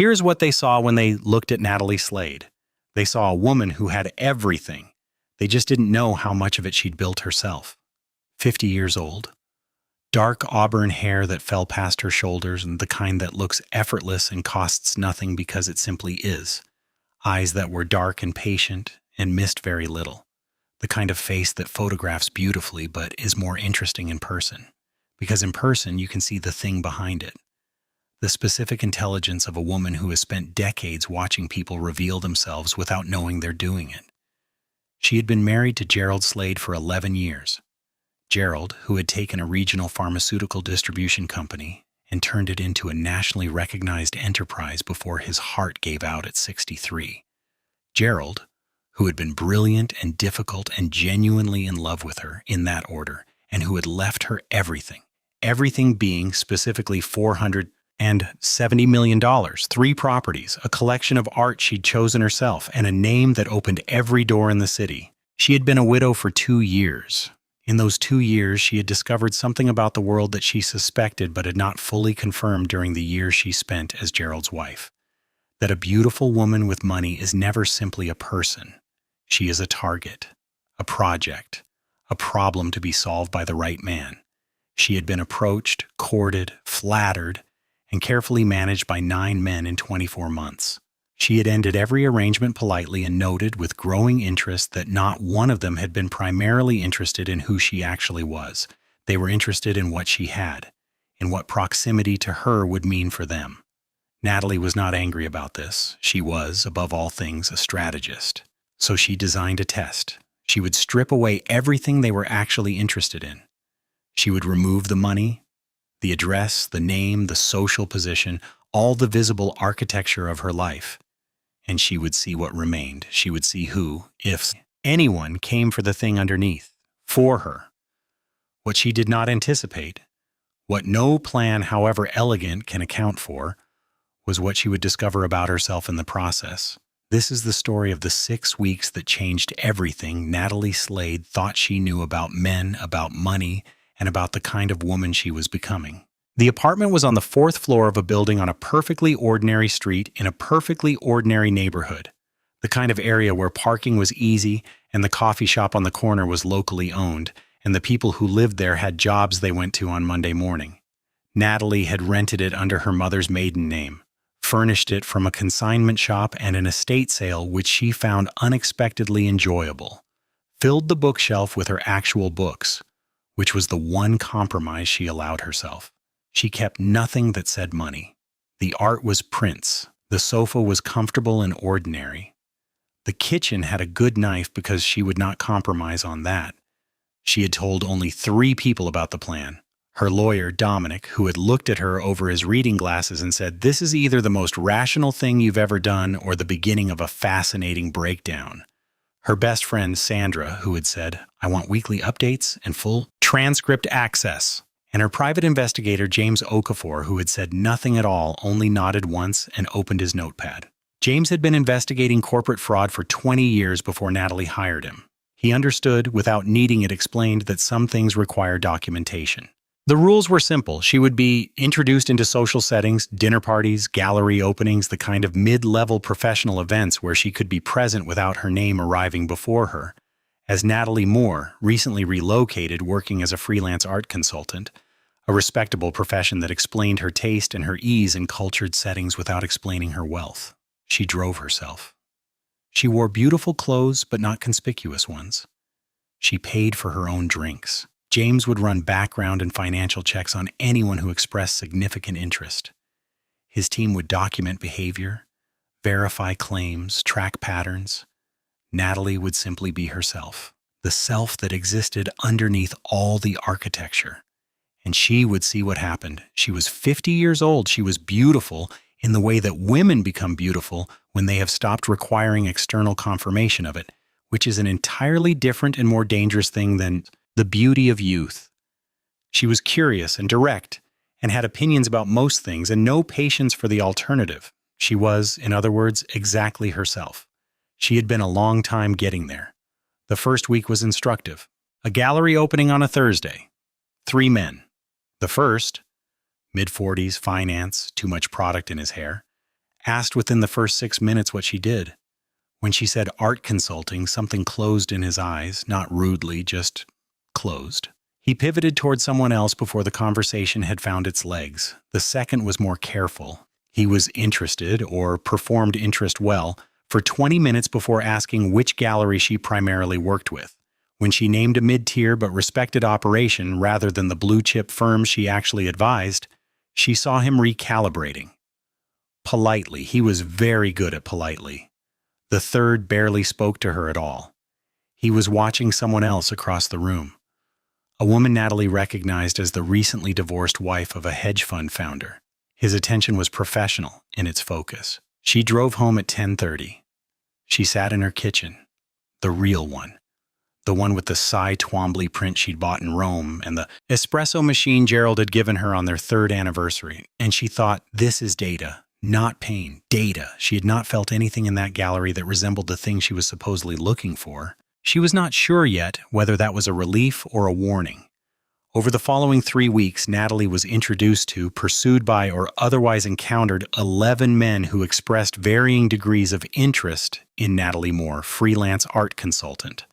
Here's what they saw when they looked at Natalie Slade. They saw a woman who had everything. They just didn't know how much of it she'd built herself. 50 years old. Dark auburn hair that fell past her shoulders, and the kind that looks effortless and costs nothing because it simply is. Eyes that were dark and patient and missed very little. The kind of face that photographs beautifully but is more interesting in person. Because in person you can see the thing behind it. The specific intelligence of a woman who has spent decades watching people reveal themselves without knowing they're doing it. She had been married to Gerald Slade for 11 years. Gerald, who had taken a regional pharmaceutical distribution company and turned it into a nationally recognized enterprise before his heart gave out at 63. Gerald, who had been brilliant and difficult and genuinely in love with her in that order, and who had left her everything. Everything being specifically $470 million, 3 properties, a collection of art she'd chosen herself, and a name that opened every door in the city. She had been a widow for 2 years. In those 2 years, she had discovered something about the world that she suspected but had not fully confirmed during the years she spent as Gerald's wife. That a beautiful woman with money is never simply a person. She is a target, a project, a problem to be solved by the right man. She had been approached, courted, flattered, and carefully managed by 9 men in 24 months. She had ended every arrangement politely and noted with growing interest that not one of them had been primarily interested in who she actually was. They were interested in what she had, in what proximity to her would mean for them. Natalie was not angry about this. She was, above all things, a strategist. So she designed a test. She would strip away everything they were actually interested in. She would remove the money, the address, the name, the social position, all the visible architecture of her life. And she would see what remained. She would see who, if anyone, came for the thing underneath, for her. What she did not anticipate, what no plan, however elegant, can account for, was what she would discover about herself in the process. This is the story of the 6 weeks that changed everything Natalie Slade thought she knew about men, about money, and about the kind of woman she was becoming. The apartment was on the 4th floor of a building on a perfectly ordinary street in a perfectly ordinary neighborhood, the kind of area where parking was easy and the coffee shop on the corner was locally owned, and the people who lived there had jobs they went to on Monday morning. Natalie had rented it under her mother's maiden name, furnished it from a consignment shop and an estate sale which she found unexpectedly enjoyable, filled the bookshelf with her actual books, which was the one compromise she allowed herself. She kept nothing that said money. The art was prints. The sofa was comfortable and ordinary. The kitchen had a good knife because she would not compromise on that. She had told only 3 people about the plan. Her lawyer, Dominic, who had looked at her over his reading glasses and said, "This is either the most rational thing you've ever done or the beginning of a fascinating breakdown." Her best friend, Sandra, who had said, "I want weekly updates and full transcript access." And her private investigator, James Okafor, who had said nothing at all, only nodded once and opened his notepad. James had been investigating corporate fraud for 20 years before Natalie hired him. He understood, without needing it explained, that some things require documentation. The rules were simple. She would be introduced into social settings, dinner parties, gallery openings, the kind of mid-level professional events where she could be present without her name arriving before her. As Natalie Moore, recently relocated working as a freelance art consultant, a respectable profession that explained her taste and her ease in cultured settings without explaining her wealth. She drove herself. She wore beautiful clothes, but not conspicuous ones. She paid for her own drinks. James would run background and financial checks on anyone who expressed significant interest. His team would document behavior, verify claims, track patterns. Natalie would simply be herself, the self that existed underneath all the architecture. And she would see what happened. She was 50 years old. She was beautiful in the way that women become beautiful when they have stopped requiring external confirmation of it, which is an entirely different and more dangerous thing than the beauty of youth. She was curious and direct and had opinions about most things and no patience for the alternative. She was, in other words, exactly herself. She had been a long time getting there. The first week was instructive. A gallery opening on a Thursday. 3 men. The first, mid-40s, finance, too much product in his hair. asked within the first 6 minutes what she did. When she said art consulting, something closed in his eyes, not rudely, just closed. He pivoted toward someone else before the conversation had found its legs. The second was more careful. He was interested, or performed interest well, for 20 minutes before asking which gallery she primarily worked with. When she named a mid-tier but respected operation rather than the blue-chip firm she actually advised, she saw him recalibrating. Politely, he was very good at politely. The third barely spoke to her at all. He was watching someone else across the room. A woman Natalie recognized as the recently divorced wife of a hedge fund founder. His attention was professional in its focus. She drove home at 10:30. She sat in her kitchen, the real one. The one with the Cy Twombly print she'd bought in Rome and the espresso machine Gerald had given her on their 3rd anniversary. And she thought, this is data, not pain. Data. She had not felt anything in that gallery that resembled the thing she was supposedly looking for. She was not sure yet whether that was a relief or a warning. Over the following 3 weeks, Natalie was introduced to, pursued by, or otherwise encountered 11 men who expressed varying degrees of interest in Natalie Moore, freelance art consultant.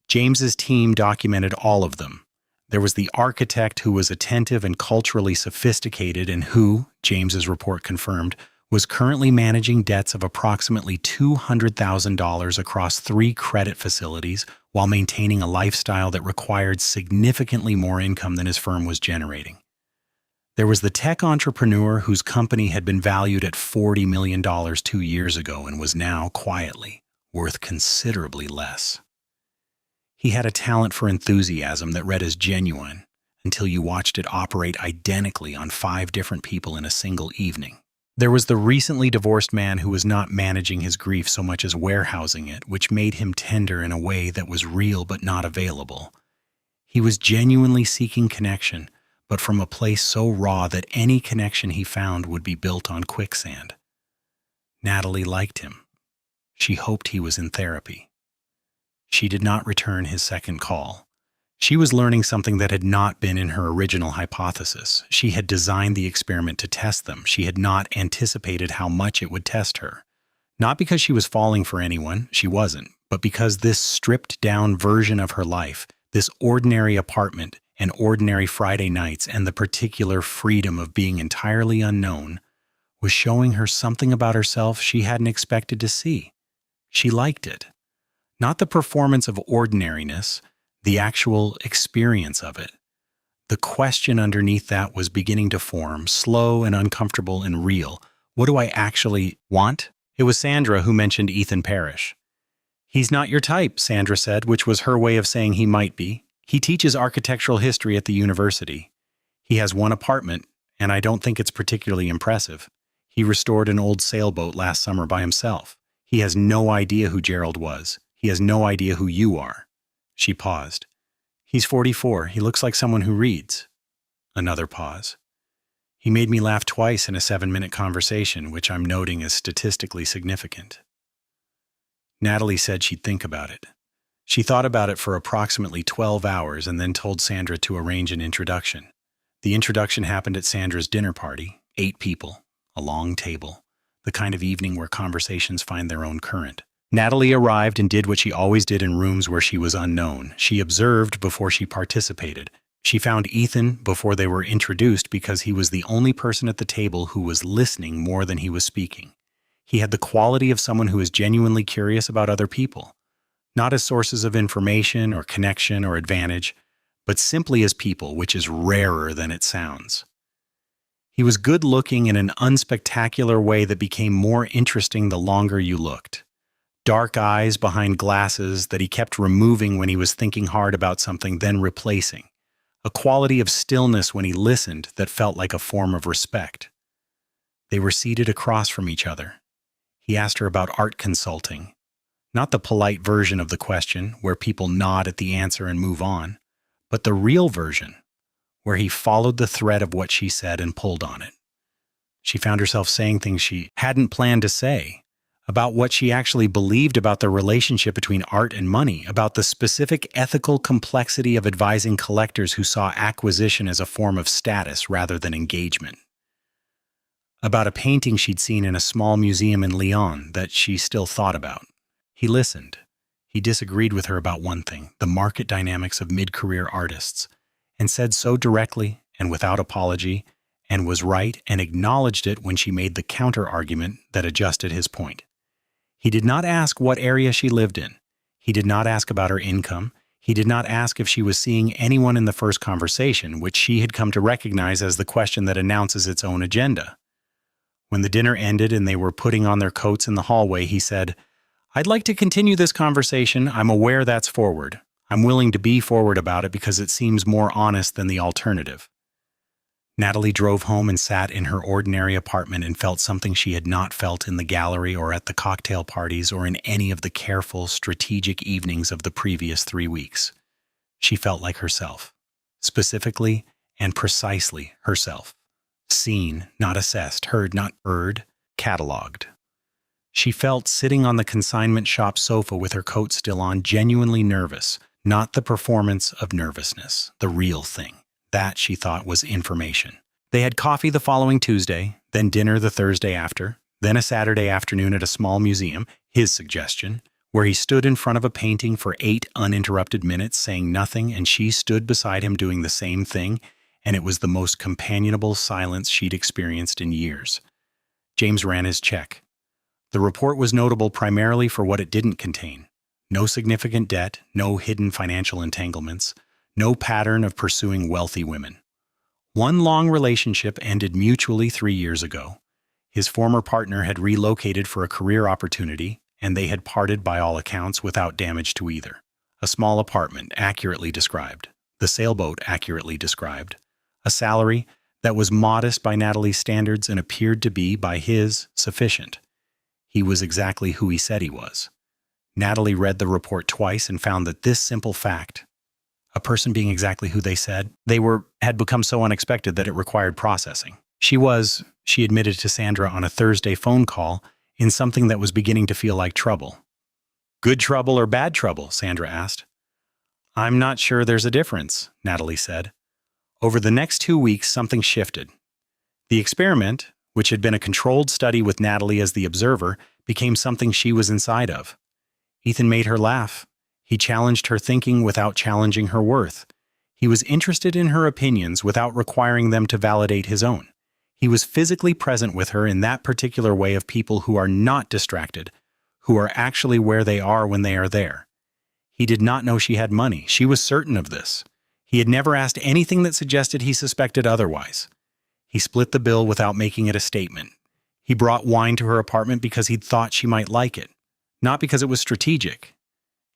James's team documented all of them. There was the architect who was attentive and culturally sophisticated and who, James's report confirmed, was currently managing debts of approximately $200,000 across 3 credit facilities while maintaining a lifestyle that required significantly more income than his firm was generating. There was the tech entrepreneur whose company had been valued at $40 million 2 years ago and was now, quietly, worth considerably less. He had a talent for enthusiasm that read as genuine until you watched it operate identically on 5 different people in a single evening. There was the recently divorced man who was not managing his grief so much as warehousing it, which made him tender in a way that was real but not available. He was genuinely seeking connection, but from a place so raw that any connection he found would be built on quicksand. Natalie liked him. She hoped he was in therapy. She did not return his second call. She was learning something that had not been in her original hypothesis. She had designed the experiment to test them. She had not anticipated how much it would test her. Not because she was falling for anyone, she wasn't, but because this stripped-down version of her life, this ordinary apartment and ordinary Friday nights and the particular freedom of being entirely unknown, was showing her something about herself she hadn't expected to see. She liked it. Not the performance of ordinariness, the actual experience of it. The question underneath that was beginning to form, slow and uncomfortable and real. What do I actually want? It was Sandra who mentioned Ethan Parrish. He's not your type, Sandra said, which was her way of saying he might be. He teaches architectural history at the university. He has 1 apartment, and I don't think it's particularly impressive. He restored an old sailboat last summer by himself. He has no idea who Gerald was. He has no idea who you are. She paused. He's 44. He looks like someone who reads. Another pause. He made me laugh twice in a 7-minute conversation, which I'm noting as statistically significant. Natalie said she'd think about it. She thought about it for approximately 12 hours and then told Sandra to arrange an introduction. The introduction happened at Sandra's dinner party, 8 people, a long table, the kind of evening where conversations find their own current. Natalie arrived and did what she always did in rooms where she was unknown. She observed before she participated. She found Ethan before they were introduced because he was the only person at the table who was listening more than he was speaking. He had the quality of someone who is genuinely curious about other people, not as sources of information or connection or advantage, but simply as people, which is rarer than it sounds. He was good-looking in an unspectacular way that became more interesting the longer you looked. Dark eyes behind glasses that he kept removing when he was thinking hard about something, then replacing. A quality of stillness when he listened that felt like a form of respect. They were seated across from each other. He asked her about art consulting. Not the polite version of the question, where people nod at the answer and move on, but the real version, where he followed the thread of what she said and pulled on it. She found herself saying things she hadn't planned to say, about what she actually believed about the relationship between art and money, about the specific ethical complexity of advising collectors who saw acquisition as a form of status rather than engagement. about a painting she'd seen in a small museum in Lyon that she still thought about. He listened. He disagreed with her about one thing, the market dynamics of mid-career artists, and said so directly and without apology, and was right and acknowledged it when she made the counter-argument that adjusted his point. He did not ask what area she lived in. He did not ask about her income. He did not ask if she was seeing anyone in the first conversation, which she had come to recognize as the question that announces its own agenda. When the dinner ended and they were putting on their coats in the hallway, he said, "I'd like to continue this conversation. I'm aware that's forward. I'm willing to be forward about it because it seems more honest than the alternative." Natalie drove home and sat in her ordinary apartment and felt something she had not felt in the gallery or at the cocktail parties or in any of the careful, strategic evenings of the previous 3 weeks. She felt like herself. Specifically and precisely herself. Seen, not assessed, heard, not heard, cataloged. She felt sitting on the consignment shop sofa with her coat still on, genuinely nervous, not the performance of nervousness, the real thing. That, she thought, was information. They had coffee the following Tuesday, then dinner the Thursday after, then a Saturday afternoon at a small museum, his suggestion, where he stood in front of a painting for 8 uninterrupted minutes saying nothing, and she stood beside him doing the same thing, and it was the most companionable silence she'd experienced in years. James ran his check. The report was notable primarily for what it didn't contain. No significant debt, no hidden financial entanglements, no pattern of pursuing wealthy women. One long relationship ended mutually 3 years ago. His former partner had relocated for a career opportunity, and they had parted by all accounts without damage to either. A small apartment, accurately described. The sailboat, accurately described. A salary that was modest by Natalie's standards and appeared to be, by his, sufficient. He was exactly who he said he was. Natalie read the report twice and found that this simple fact, a person being exactly who they said they were, had become so unexpected that it required processing. She admitted to Sandra on a Thursday phone call, in something that was beginning to feel like trouble. "Good trouble or bad trouble?" Sandra asked. "I'm not sure there's a difference," Natalie said. Over the next 2 weeks, something shifted. The experiment, which had been a controlled study with Natalie as the observer, became something she was inside of. Ethan made her laugh. He challenged her thinking without challenging her worth. He was interested in her opinions without requiring them to validate his own. He was physically present with her in that particular way of people who are not distracted, who are actually where they are when they are there. He did not know she had money. She was certain of this. He had never asked anything that suggested he suspected otherwise. He split the bill without making it a statement. He brought wine to her apartment because he'd thought she might like it, not because it was strategic.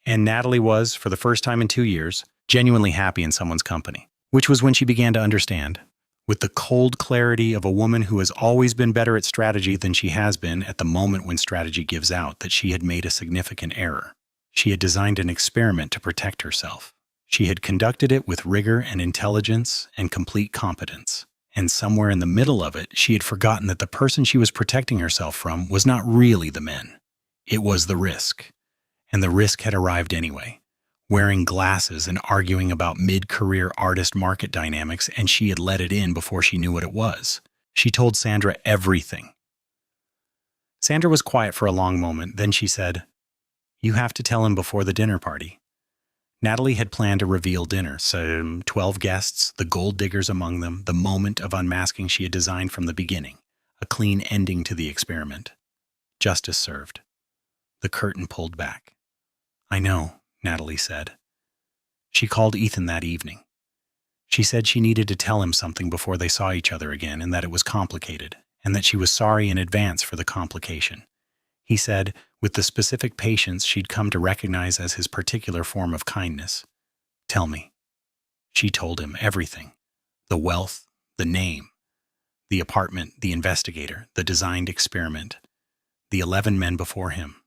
And Natalie was, for the first time in 2 years, genuinely happy in someone's company, which was when she began to understand, with the cold clarity of a woman who has always been better at strategy than she has been at the moment when strategy gives out, that she had made a significant error. She had designed an experiment to protect herself. She had conducted it with rigor and intelligence and complete competence. And somewhere in the middle of it, she had forgotten that the person she was protecting herself from was not really the men. It was the risk. And the risk had arrived anyway. Wearing glasses and arguing about mid-career artist market dynamics, and she had let it in before she knew what it was. She told Sandra everything. Sandra was quiet for a long moment, then she said, "You have to tell him before the dinner party." Natalie had planned a reveal dinner, some 12 guests, the gold diggers among them, the moment of unmasking she had designed from the beginning, a clean ending to the experiment. Justice served. The curtain pulled back. "I know," Natalie said. She called Ethan that evening. She said she needed to tell him something before they saw each other again, and that it was complicated, and that she was sorry in advance for the complication. He said, with the specific patience she'd come to recognize as his particular form of kindness, "Tell me." She told him everything. The wealth, the name, the apartment, the investigator, the designed experiment, the 11 men before him.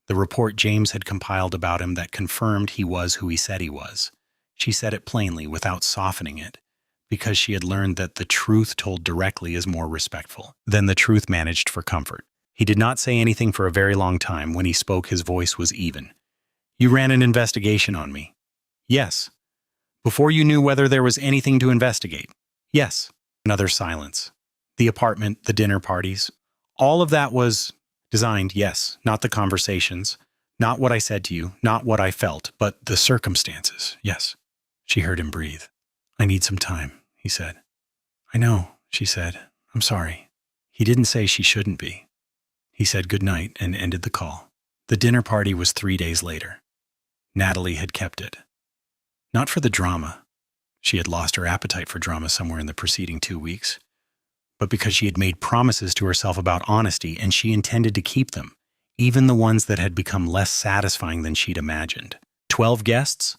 The report James had compiled about him that confirmed he was who he said he was. She said it plainly, without softening it, because she had learned that the truth told directly is more respectful than the truth managed for comfort. He did not say anything for a very long time. When he spoke, his voice was even. "You ran an investigation on me." "Yes." "Before you knew whether there was anything to investigate?" "Yes." Another silence. The apartment, the dinner parties, all of that was designed, yes, not the conversations, not what I said to you, not what I felt, but the circumstances, yes. She heard him breathe. I need some time, he said. I know, she said. I'm sorry. He didn't say she shouldn't be. He said good night and ended the call. The dinner party was 3 days later. Natalie had kept it. Not for the drama. She had lost her appetite for drama somewhere in the preceding 2 weeks. But because she had made promises to herself about honesty and she intended to keep them, even the ones that had become less satisfying than she'd imagined. 12 guests?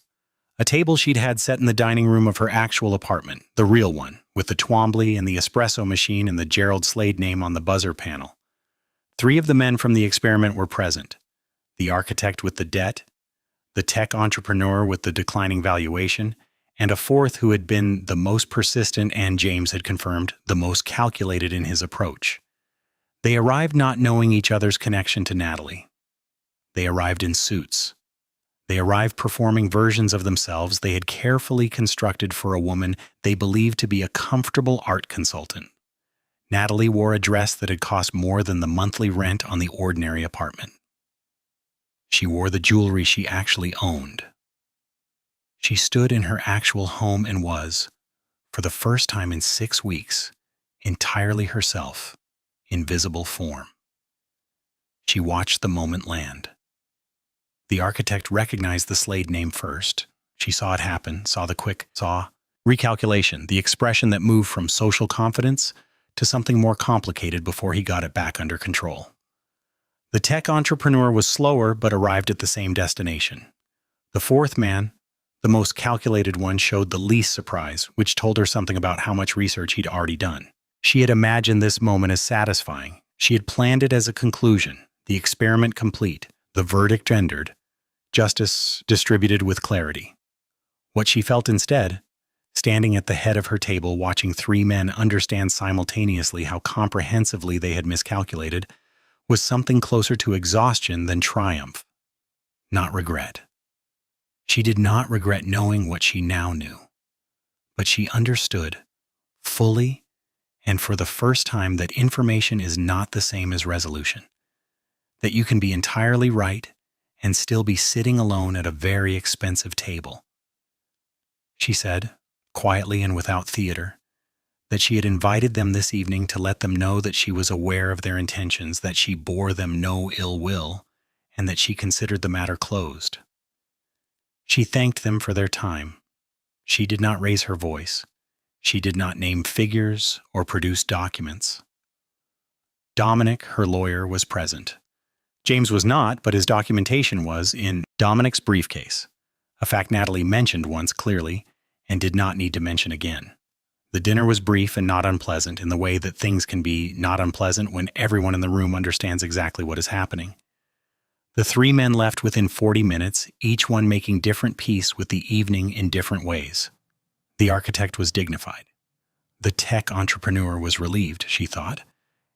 A table she'd had set in the dining room of her actual apartment, the real one, with the Twombly and the espresso machine and the Gerald Slade name on the buzzer panel. 3 of the men from the experiment were present. The architect with the debt, the tech entrepreneur with the declining valuation, and a 4th who had been the most persistent and, James had confirmed, the most calculated in his approach. They arrived not knowing each other's connection to Natalie. They arrived in suits. They arrived performing versions of themselves they had carefully constructed for a woman they believed to be a comfortable art consultant. Natalie wore a dress that had cost more than the monthly rent on the ordinary apartment. She wore the jewelry she actually owned. She stood in her actual home and was, for the first time in 6 weeks, entirely herself, in visible form. She watched the moment land. The architect recognized the Slade name first. She saw it happen, saw recalculation, the expression that moved from social confidence to something more complicated before he got it back under control. The tech entrepreneur was slower but arrived at the same destination. The 4th man, the most calculated one, showed the least surprise, which told her something about how much research he'd already done. She had imagined this moment as satisfying. She had planned it as a conclusion, the experiment complete, the verdict rendered, justice distributed with clarity. What she felt instead, standing at the head of her table watching 3 men understand simultaneously how comprehensively they had miscalculated, was something closer to exhaustion than triumph, not regret. She did not regret knowing what she now knew, but she understood, fully and for the first time, that information is not the same as resolution, that you can be entirely right and still be sitting alone at a very expensive table. She said, quietly and without theater, that she had invited them this evening to let them know that she was aware of their intentions, that she bore them no ill will, and that she considered the matter closed. She thanked them for their time. She did not raise her voice. She did not name figures or produce documents. Dominic, her lawyer, was present. James was not, but his documentation was in Dominic's briefcase, a fact Natalie mentioned once clearly and did not need to mention again. The dinner was brief and not unpleasant in the way that things can be not unpleasant when everyone in the room understands exactly what is happening. The 3 men left within 40 minutes, each one making different peace with the evening in different ways. The architect was dignified. The tech entrepreneur was relieved, she thought,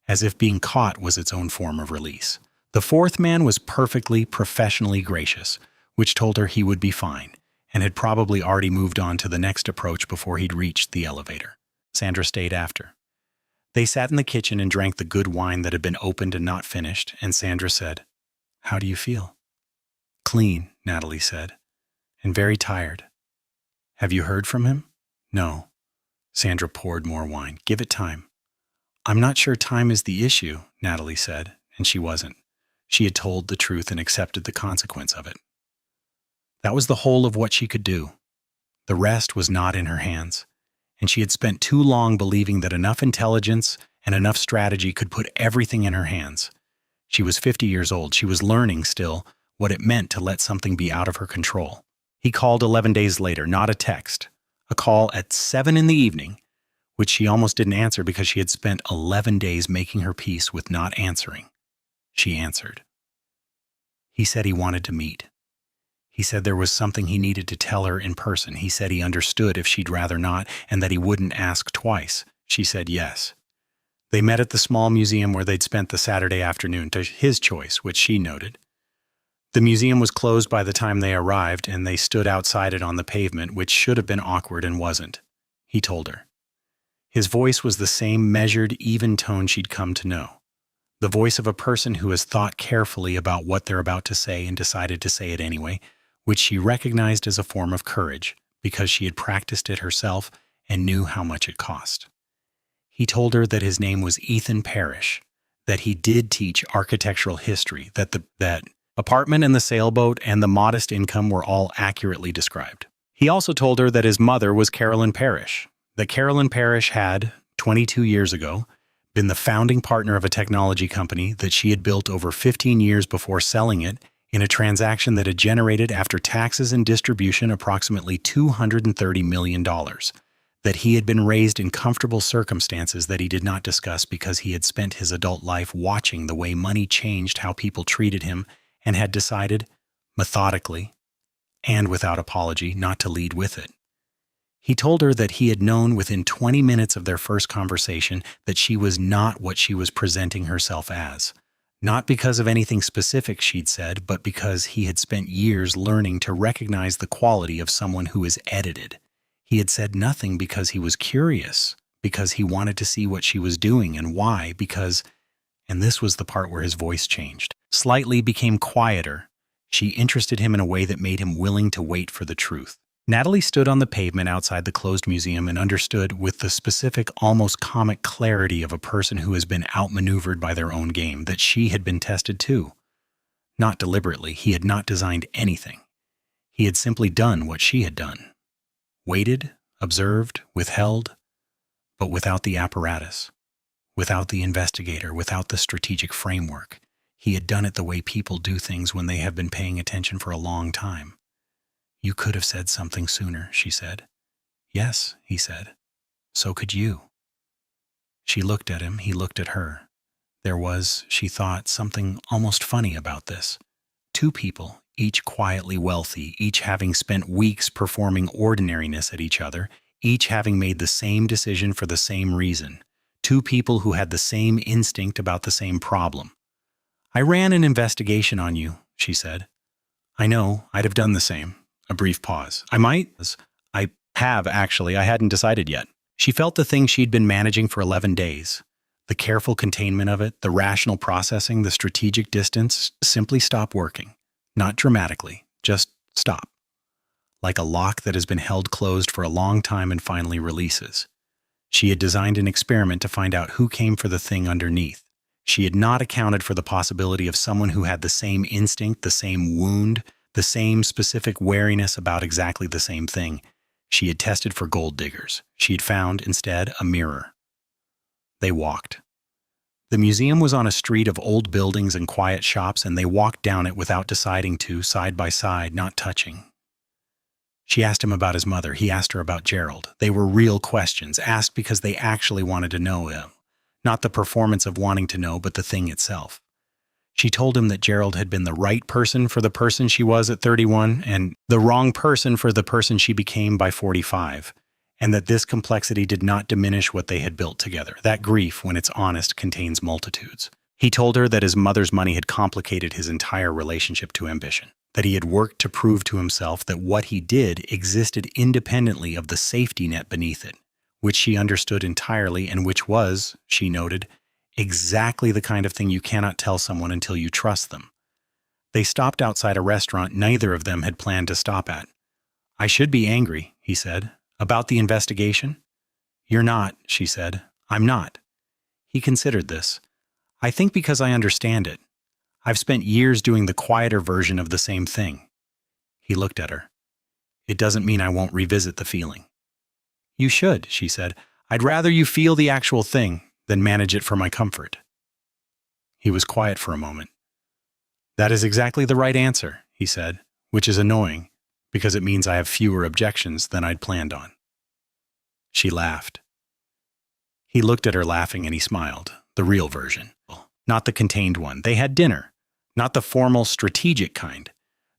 as if being caught was its own form of release. The 4th man was perfectly, professionally gracious, which told her he would be fine, and had probably already moved on to the next approach before he'd reached the elevator. Sandra stayed after. They sat in the kitchen and drank the good wine that had been opened and not finished, and Sandra said, "How do you feel?" "Clean," Natalie said, "and very tired." "Have you heard from him?" "No." Sandra poured more wine. "Give it time." "I'm not sure time is the issue," Natalie said, and she wasn't. She had told the truth and accepted the consequence of it. That was the whole of what she could do. The rest was not in her hands, and she had spent too long believing that enough intelligence and enough strategy could put everything in her hands. She was 50 years old. She was learning still what it meant to let something be out of her control. He called 11 days later, not a text, a call at 7 in the evening, which she almost didn't answer because she had spent 11 days making her peace with not answering. She answered. He said he wanted to meet. He said there was something he needed to tell her in person. He said he understood if she'd rather not and that he wouldn't ask twice. She said yes. They met at the small museum where they'd spent the Saturday afternoon, to his choice, which she noted. The museum was closed by the time they arrived, and they stood outside it on the pavement, which should have been awkward and wasn't. He told her. His voice was the same measured, even tone she'd come to know. The voice of a person who has thought carefully about what they're about to say and decided to say it anyway, which she recognized as a form of courage because she had practiced it herself and knew how much it cost. He told her that his name was Ethan Parrish, that he did teach architectural history, that apartment and the sailboat and the modest income were all accurately described. He also told her that his mother was Carolyn Parrish, that Carolyn Parrish had, 22 years ago, been the founding partner of a technology company that she had built over 15 years before selling it in a transaction that had generated, after taxes and distribution, approximately $230 million, that he had been raised in comfortable circumstances that he did not discuss because he had spent his adult life watching the way money changed how people treated him and had decided, methodically and without apology, not to lead with it. He told her that he had known within 20 minutes of their first conversation that she was not what she was presenting herself as. Not because of anything specific she'd said, but because he had spent years learning to recognize the quality of someone who is edited. He had said nothing because he was curious, because he wanted to see what she was doing and why, because, and this was the part where his voice changed, slightly became quieter. She interested him in a way that made him willing to wait for the truth. Natalie stood on the pavement outside the closed museum and understood with the specific, almost comic clarity of a person who has been outmaneuvered by their own game that she had been tested too. Not deliberately, he had not designed anything. He had simply done what she had done. Waited, observed, withheld, but without the apparatus, without the investigator, without the strategic framework. He had done it the way people do things when they have been paying attention for a long time. "You could have said something sooner," she said. "Yes," he said. "So could you." She looked at him, he looked at her. There was, she thought, something almost funny about this. Two people, each quietly wealthy, each having spent weeks performing ordinariness at each other, each having made the same decision for the same reason. Two people who had the same instinct about the same problem. "I ran an investigation on you," she said. "I know, I'd have done the same." A brief pause. I have, actually. I hadn't decided yet." She felt the thing she'd been managing for 11 days. The careful containment of it, the rational processing, the strategic distance, simply stop working. Not dramatically, just stop. Like a lock that has been held closed for a long time and finally releases. She had designed an experiment to find out who came for the thing underneath. She had not accounted for the possibility of someone who had the same instinct, the same wound, the same specific wariness about exactly the same thing. She had tested for gold diggers. She had found, instead, a mirror. They walked. The museum was on a street of old buildings and quiet shops, and they walked down it without deciding to, side by side, not touching. She asked him about his mother. He asked her about Gerald. They were real questions, asked because they actually wanted to know him. Not the performance of wanting to know, but the thing itself. She told him that Gerald had been the right person for the person she was at 31 and the wrong person for the person she became by 45, and that this complexity did not diminish what they had built together. That grief, when it's honest, contains multitudes. He told her that his mother's money had complicated his entire relationship to ambition, that he had worked to prove to himself that what he did existed independently of the safety net beneath it, which she understood entirely and which was, she noted, exactly the kind of thing you cannot tell someone until you trust them. They stopped outside a restaurant neither of them had planned to stop at. "I should be angry," he said. "About the investigation?" "You're not," she said. "I'm not." He considered this. "I think because I understand it. I've spent years doing the quieter version of the same thing." He looked at her. "It doesn't mean I won't revisit the feeling." "You should," she said. "I'd rather you feel the actual thing than manage it for my comfort." He was quiet for a moment. "That is exactly the right answer," he said, "which is annoying, because it means I have fewer objections than I'd planned on." She laughed. He looked at her laughing and he smiled. The real version. Not the contained one. They had dinner. Not the formal, strategic kind.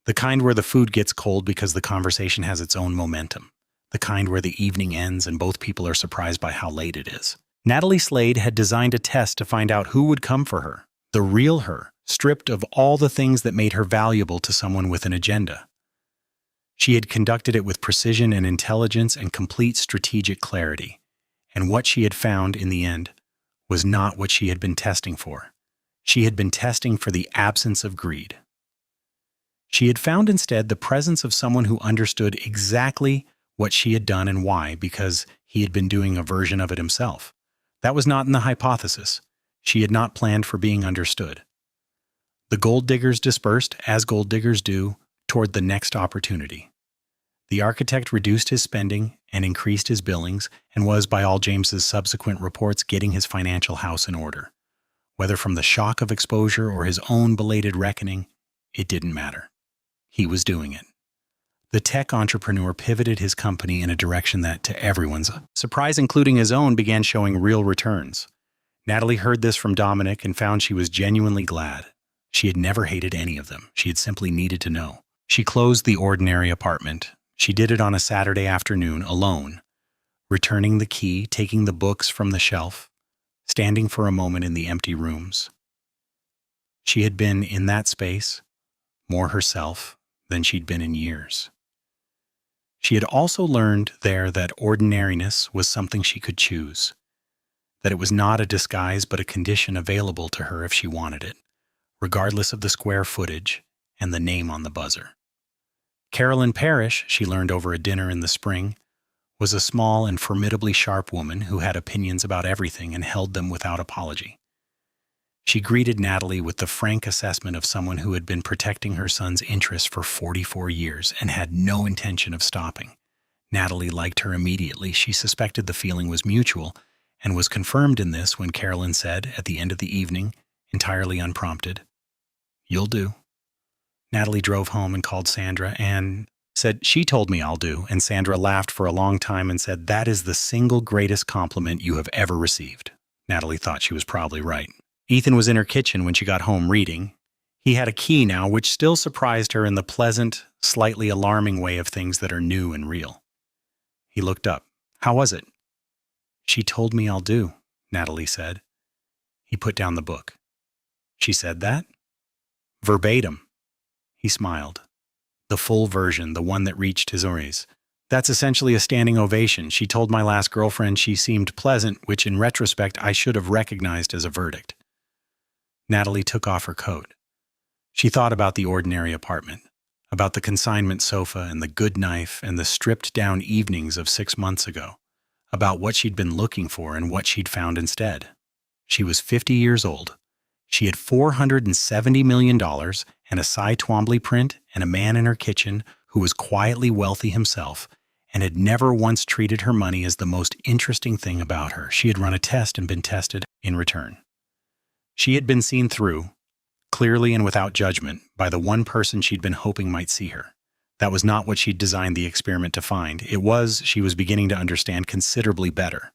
The kind where the food gets cold because the conversation has its own momentum. The kind where the evening ends and both people are surprised by how late it is. Natalie Slade had designed a test to find out who would come for her, the real her, stripped of all the things that made her valuable to someone with an agenda. She had conducted it with precision and intelligence and complete strategic clarity. And what she had found in the end was not what she had been testing for. She had been testing for the absence of greed. She had found instead the presence of someone who understood exactly what she had done and why, because he had been doing a version of it himself. That was not in the hypothesis. She had not planned for being understood. The gold diggers dispersed, as gold diggers do, toward the next opportunity. The architect reduced his spending and increased his billings and was, by all James's subsequent reports, getting his financial house in order. Whether from the shock of exposure or his own belated reckoning, it didn't matter. He was doing it. The tech entrepreneur pivoted his company in a direction that, to everyone's surprise, including his own, began showing real returns. Natalie heard this from Dominic and found she was genuinely glad. She had never hated any of them. She had simply needed to know. She closed the ordinary apartment. She did it on a Saturday afternoon, alone, returning the key, taking the books from the shelf, standing for a moment in the empty rooms. She had been in that space, more herself than she'd been in years. She had also learned there that ordinariness was something she could choose, that it was not a disguise but a condition available to her if she wanted it, regardless of the square footage and the name on the buzzer. Carolyn Parrish, she learned over a dinner in the spring, was a small and formidably sharp woman who had opinions about everything and held them without apology. She greeted Natalie with the frank assessment of someone who had been protecting her son's interests for 44 years and had no intention of stopping. Natalie liked her immediately. She suspected the feeling was mutual and was confirmed in this when Carolyn said, at the end of the evening, entirely unprompted, "You'll do." Natalie drove home and called Sandra and said, "She told me I'll do," and Sandra laughed for a long time and said, "That is the single greatest compliment you have ever received." Natalie thought she was probably right. Ethan was in her kitchen when she got home reading. He had a key now, which still surprised her in the pleasant, slightly alarming way of things that are new and real. He looked up. "How was it?" "She told me I'll do," Natalie said. He put down the book. "She said that?" "Verbatim." He smiled. "The full version, the one that reached his ears. That's essentially a standing ovation. She told my last girlfriend she seemed pleasant, which in retrospect I should have recognized as a verdict." Natalie took off her coat. She thought about the ordinary apartment, about the consignment sofa and the good knife and the stripped-down evenings of 6 months ago, about what she'd been looking for and what she'd found instead. She was 50 years old. She had $470 million and a Cy Twombly print and a man in her kitchen who was quietly wealthy himself and had never once treated her money as the most interesting thing about her. She had run a test and been tested in return. She had been seen through, clearly and without judgment, by the one person she'd been hoping might see her. That was not what she'd designed the experiment to find. It was, she was beginning to understand, considerably better.